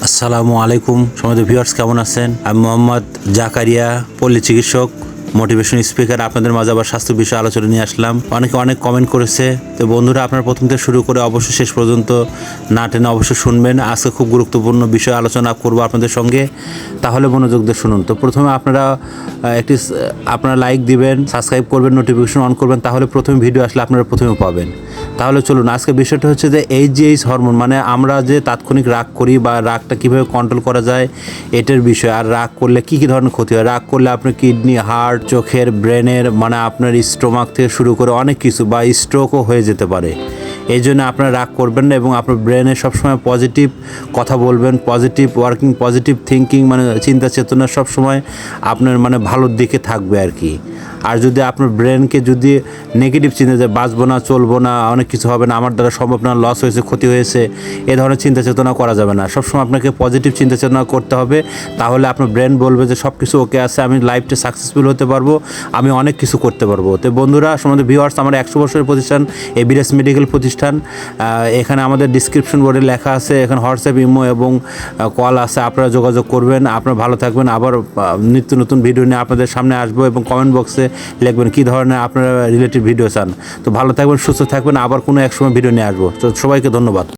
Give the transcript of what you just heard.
আসসালামু আলাইকুম সমাজ ভিউয়ার্স, কেমন আছেন? আমি মোহাম্মদ জাকারিয়া, পল্লী চিকিৎসক, মোটিভেশন স্পিকার। আপনাদের মাঝে আবার স্বাস্থ্য বিষয়ে আলোচনা নিয়ে আসলাম। অনেকে অনেক কমেন্ট করেছে, তো বন্ধুরা আপনারা প্রথম থেকে শুরু করে অবশ্যই শেষ পর্যন্ত না টেনে অবশ্যই শুনবেন। আজকে খুব গুরুত্বপূর্ণ বিষয় আলোচনা করব আপনাদের সঙ্গে, তাহলে মনোযোগ দিয়ে শুনুন। তো প্রথমে আপনারা লাইক দিবেন, সাবস্ক্রাইব করবেন, নোটিফিকেশন অন করবেন, তাহলে প্রথমে ভিডিও আসলে আপনারা প্রথমে পাবেন। তাহলে চলুন, আজকে বিষয়টা হচ্ছে যে এইচ হরমোন, মানে আমরা যে তাৎক্ষণিক রাগ করি বা রাগটা কীভাবে কন্ট্রোল করা যায় এটার বিষয়। আর রাগ করলে কী কী ধরনের ক্ষতি হয়, রাগ করলে আপনার কিডনি, হার্ট, চোখের, ব্রেনের, মানে আপনার স্টোমাক থেকে শুরু করে অনেক কিছু, বা স্ট্রোকও হয়ে যেতে পারে। এই জন্য আপনারা রাগ করবেন না এবং আপনার ব্রেনে সবসময় পজিটিভ কথা বলবেন, পজিটিভ ওয়ার্কিং, পজিটিভ থিঙ্কিং, মানে চিন্তা চেতনা সবসময় আপনার মানে ভালোর দিকে থাকবে আর কি। আর যদি আপনার ব্রেনকে যদি নেগেটিভ চিন্তা, যে বাঁচবো না, চলবো না, অনেক কিছু হবে না, আমার দ্বারা সম্ভব না, লস হয়েছে, ক্ষতি হয়েছে, এ ধরনের চিন্তা চেতনা করা যাবে না। সবসময় আপনাকে পজিটিভ চিন্তা চেতনা করতে হবে। তাহলে আপনার ব্রেন বলবে যে সব কিছু ওকে আছে, আমি লাইফটা সাকসেসফুল হতে পারবো, আমি অনেক কিছু করতে পারবো। তো বন্ধুরা, আমাদের ভিউয়ার্স, আমার 100 বছরের প্রতিষ্ঠান এবিএস মেডিকেল প্রতিষ্ঠান। এখানে আমাদের ডিসক্রিপশন বোর্ডে লেখা আছে, এখানে হোয়াটসঅ্যাপ, ইমো এবং কল আছে, আপনারা যোগাযোগ করবেন। আপনারা ভালো থাকবেন। আবার নিত্য নতুন ভিডিও নিয়ে আপনাদের সামনে আসবো এবং কমেন্ট বক্সে লিখবেন কী ধরনের আপনারা রিলেটেড ভিডিও চান। তো ভালো থাকবেন, সুস্থ থাকবেন, আবার কোনো এক সময় ভিডিও নিয়ে আসবো। তো সবাইকে ধন্যবাদ।